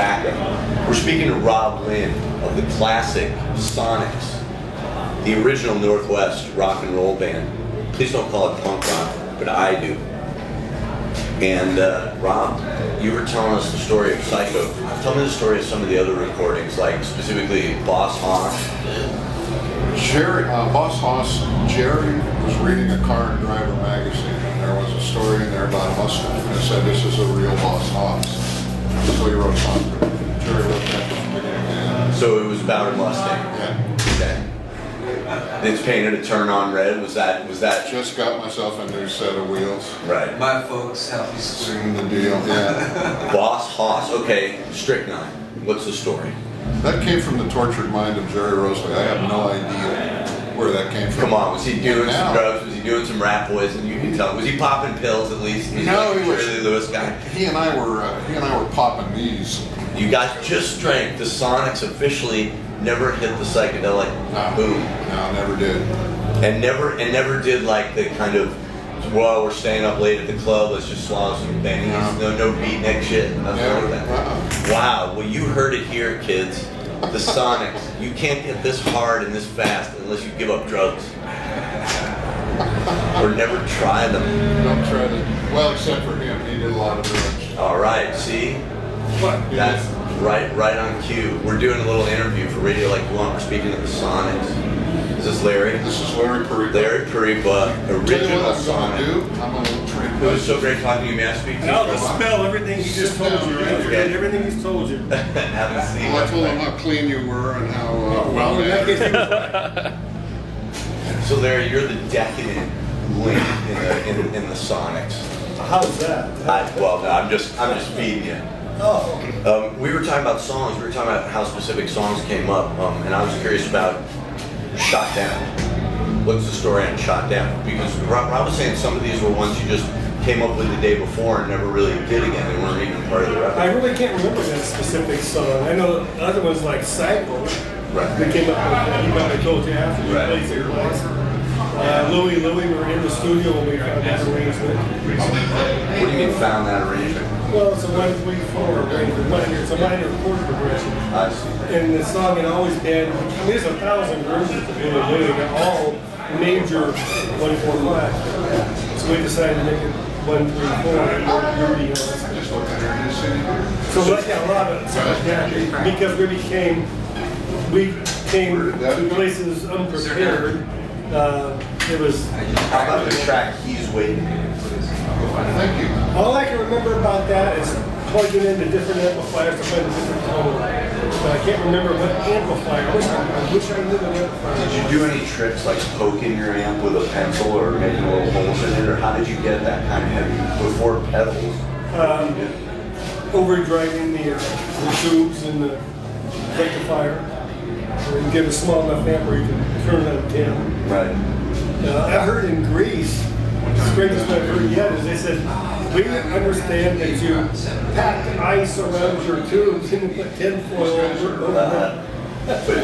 backup. We're speaking to Rob Lynn of the classic SONICS, the original Northwest rock and roll band. Please don't call it punk rock, but I do. And Rob, you were telling us the story of Psycho. Tell me the story of some of the other recordings, like specifically Boss Hoss. Boss Hoss, Jerry was reading a Car and Driver magazine, and there was a story in there about a Mustang, and it said, "This is a real Boss Hoss." So he wrote a song. Jerry wrote that from the beginning. So it was about a Mustang. Yeah. Okay. It's painted a turn on red. Was that? Just got myself a new set of wheels. Right. My folks help me Seen the deal. Yeah. Boss Hoss. Okay. Strychnine. What's the story? That came from the tortured mind of Jerry Rosalie. I have no idea where that came from. Come on, was he doing Now- some drugs? Was he doing some rat poison? You can tell. Was he popping pills at least? He's No, like he was. Jerry Lee Lewis guy. He and I were popping these. You guys just drank. The SONICS officially never hit the psychedelic boom, No, never did. and never did like the kind of, well, we're staying up late at the club. Let's just swallow some bennies. No beatnik shit. Nothing Never. like that. Wow. Well, you heard it here, kids. The SONICS. You can't get this hard and this fast unless you give up drugs. Or never try them. Don't try to. Well, except for him, he did a lot of drugs. All right, see? What? That's right on cue. We're doing a little interview for Radio Like You Want. We're speaking of the SONICS. Is this Larry? This is Larry Perico. Larry Perico, Tell you original what I'm gonna SONICS. do. I'm gonna trade. It was so great talking to you. May I speak to you? I'll just spell everything he just told you, right? Okay. Everything he's told you. Haven't seen Well, I it. told him how clean you were and how well in that case, he mannered. was right. So Larry, you're the decadent link in the SONICS. How's that? Well, I'm just feeding you. Oh, We were talking about songs. We were talking about how specific songs came up, and I was curious about Shot Down. What's the story on Shot Down? Because Rob was saying some of these were ones you just came up with the day before and never really did again. They weren't even part of the record. I really can't remember that specific song. I know other ones like Psycho. Right. We came up with, you probably told you after we Right. played their place. Louie, we were in the studio when we found that arrangement. What do you mean found that arrangement? Well, it's a 1-3-4 arrangement. It's a minor chord progression. I see. And the song had always been, I mean, there's 1,000 versions of Louie. They're all major 1-4-5. So we decided to make it 1-3-4 and more dirty. So like a lot of stuff like that, because we came to places unprepared. It was. How about the track He's Waiting? Thank you. All I can remember about that is plugging into different amplifiers to find a different tone. But I can't remember what amplifier. I wish I knew the amplifier. Did you do any tricks like poking your amp with a pencil or making little holes in it, or how did you get that kind of heavy before pedals? Overdriving the tubes and the rectifier. And get a small enough amp where you can turn it on 10. Right. I heard in Greece, the greatest one I've heard yet is they said, we understand that you packed ice around your tubes and put tinfoil over them. But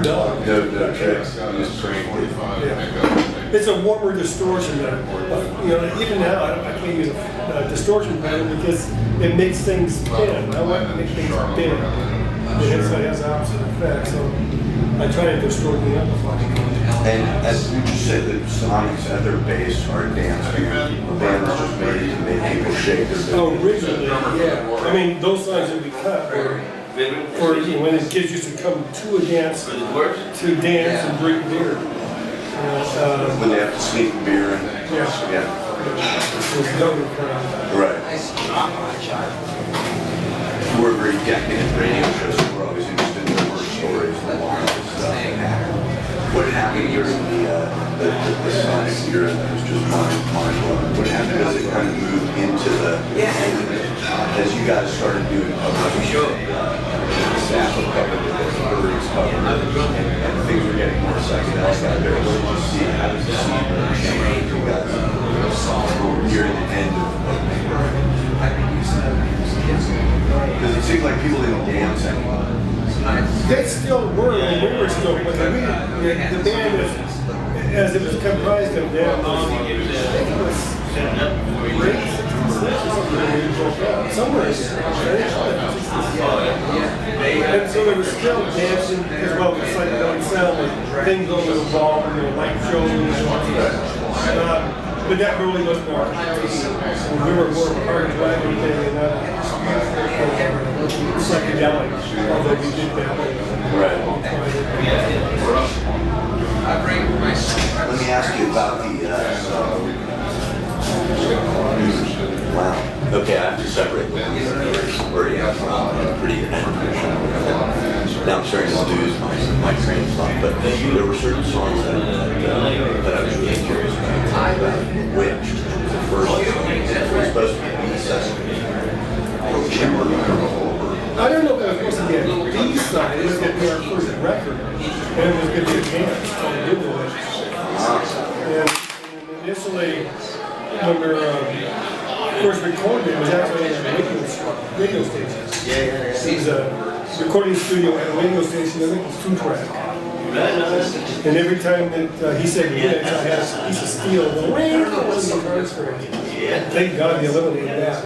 no tricks. You just cranked it. Yeah. It's a warmer distortion. Even now I can't use a distortion pedal because it makes things spin. I want to make things spin. It has the opposite effect. So I try to distort the amplifier. And as you just said, the SONICS at their base are a dance band. A band that's just made to make people shake their Oh, originally, yeah. I mean, those songs that we cut were for when the kids used to come to a dance, and drink beer. when they have to sneak beer and Yeah. It was younger crowd. right. We're very decadent radio shows, so we're always interested in the first stories and all that stuff. What happened during the SONICS era that was just mind-blowing? What happened as it kind of moved into as you guys started doing covers, Sapper covered it, Birds covered it, and things were getting more psychedelic out there. What did you see? How does the scene really change for you guys? You're at the end because it seems like people didn't dance anymore. They still were, and we were still playing. The band was, as it was comprised of them, somewhere in there. So there was still dancing as well as like going sound with things on the wall, light shows and all that. But that really wasn't our thing. We were more of a hard driving thing and not psychedelic, although we did that. Right. Let me ask you about the. Wow. Okay, I have to separate the where you have from pretty now I'm starting to lose my train of thought, but there were certain songs that I was really curious about, which was the first song. It was supposed to be a B-side. I don't know if it was supposed to be a B-side, it was going to be our first record, and it was going to be a dance called Dwarves. And initially, when we were first recording, it was actually at a radio station. It was a recording studio at a radio station, I think it was 2-track. And every time that he said yes, I had a piece of steel going on the guitar string. Thank God he eliminated that.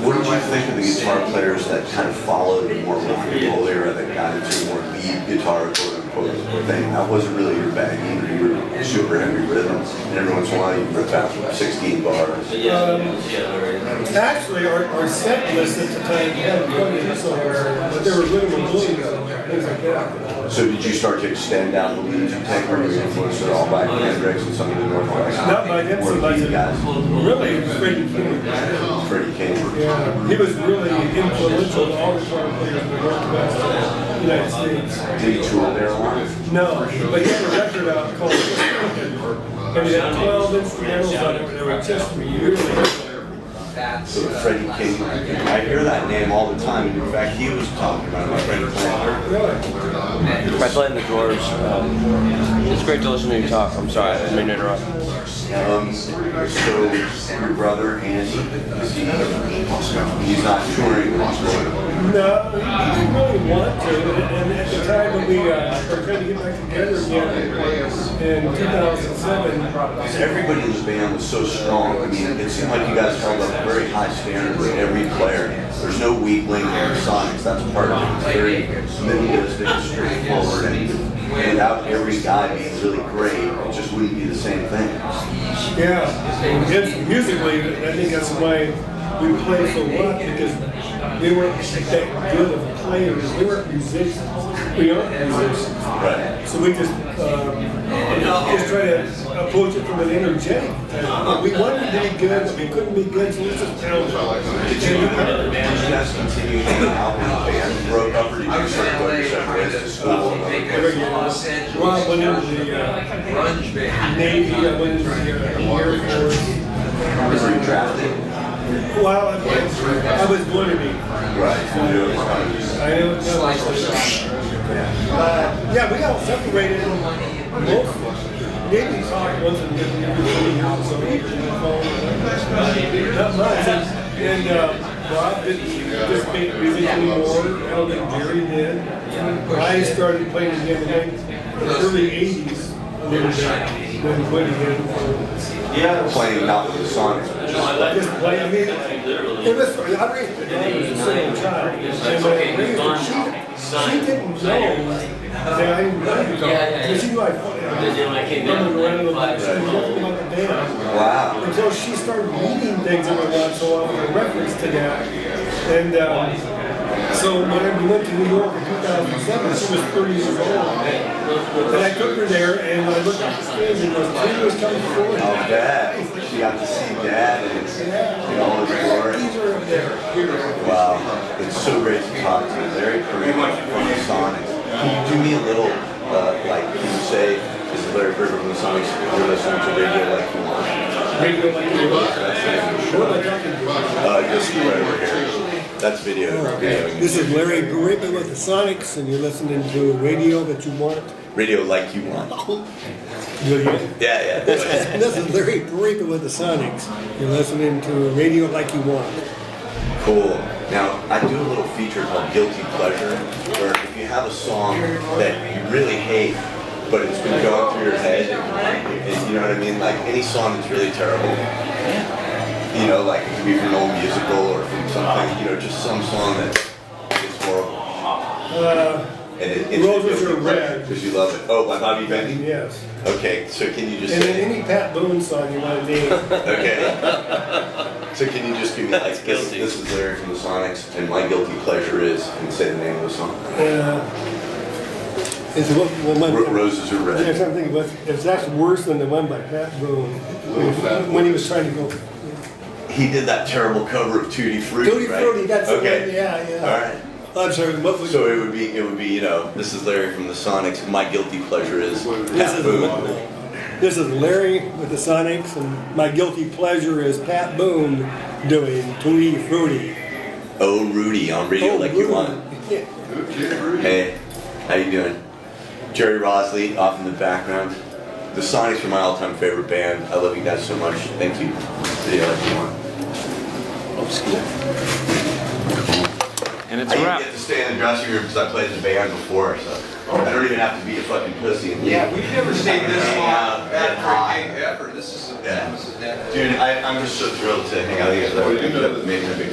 What did you think of the guitar players that kind of followed the more rhythmical era that got into more lead guitar, quote unquote, thing? That wasn't really your bag either. You were super heavy rhythms, and every once in a while you rip out 16 bars. Actually, our set list at the time had 20 songs, but there were rhythm and blues and things like that. So did you start to extend down the leads you take, or were you influenced at all by Hendrix and some of the Northwest? Not by him so much. Really, it was Freddie King. Freddie King. Yeah, he was really influential to all the guitar players in the Northwest of the United States. Did he tour there a lot? No, but he had a record out called and he had 12 instrumentals on it, and they were just really. So Freddie King, I hear that name all the time. In fact, he was talking about my friend Clint. Really? I play in the Dwarves. It's great to listen to you talk. I'm sorry, I didn't mean to interrupt. So your brother Andy, he's not touring anymore. No, he didn't really want to. And at the time when we were trying to get back together again in 2007, Everybody in the band was so strong. I mean, it seemed like you guys held up a very high standard with every player. There's no weak link in the Sonics. That's part of it. It's very minimalistic, straightforward, and without every guy being really great, it just wouldn't be the same thing. yeah, and musically, I think that's why we played so much, because we weren't that good of players. We weren't musicians. We aren't musicians. Right. So we just try to approach it from an energetic. We wanted to be good, but we couldn't be good, so we just pounded. Did you guys continue hanging out when the band broke up, or did you start going your separate ways to school? Rob went into the Navy, I went into the Air Force. Were you drafted? Well, I was born to be. Right. I know. Yeah, we got separated mostly. Maybe talked once in so not much. And Bob didn't participate in music anymore. I don't think Jerry did. I started playing again in the early 80s. Then quit again. Yeah. Playing not with the Sonics, but Just play. I mean, it was, I raised the daughter as a single child, and when I raised her, she didn't know that I didn't play guitar. She knew I running around with my son, nothing about the band. Wow. Until she started reading things every once in a while with a reference to that. And so when we went to New York in 2007, she was 30 years old. And I took her there, and I looked up the stage, and those tears coming forward. Oh, Dad. You got to see Dad in all his glory. These are up there. Wow. It's so great to talk to you. Larry Perry from the Sonics. Can you do me a little, can you say, this is Larry Perry from the Sonics, you're listening to Radio Like You Want? Radio Like You Want? What am I talking about? Just right over here. That's video. This is Larry Perry with the Sonics, and you're listening to Radio That You Want. Radio Like You Want. Yeah. This is Larry Perry with the Sonics. You're listening to Radio Like You Want. Cool. Now, I do a little feature called Guilty Pleasure, where if you have a song that you really hate, but it's been going through your head, and you know what I mean? Like any song that's really terrible. You know, like it could be from an old musical or from something, just some song that is horrible. And it's Roses are red. because you love it. Oh, by Bobby Benny? Yes. Okay, so can you just And then say, any Pat Boone song you want to name. okay. So can you just give me like, guilty. this is Larry from the Sonics, and my guilty pleasure is, and say the name of the song? It's the one. Roses are Yeah, red. something, but it's actually worse than the one by Pat Boone when he was trying to go. He did that terrible cover of Tutti Frutti, Tutti right? Frutti, that's the Okay. one, yeah. All right. I'm sorry, what was So it would be, you know, this is Larry from the Sonics. My guilty pleasure is Pat Boone. This is Larry with the Sonics, and my guilty pleasure is Pat Boone doing Tutti Frutti. Oh, Rudy on Radio Like You Want. Yeah. Hey, how you doing? Jerry Rosley off in the background. The Sonics are my all-time favorite band. I love you guys so much. Thank you. Radio Like You Want. And it's I a didn't wrap. get to stay in the dressing room because I played in the band before, so I don't even have to be a fucking pussy. Yeah, we've never stayed this long Yeah. after a gig ever. This is Yeah. this is that. Dude, I'm just so thrilled to hang out with you guys. Well, you know Making a big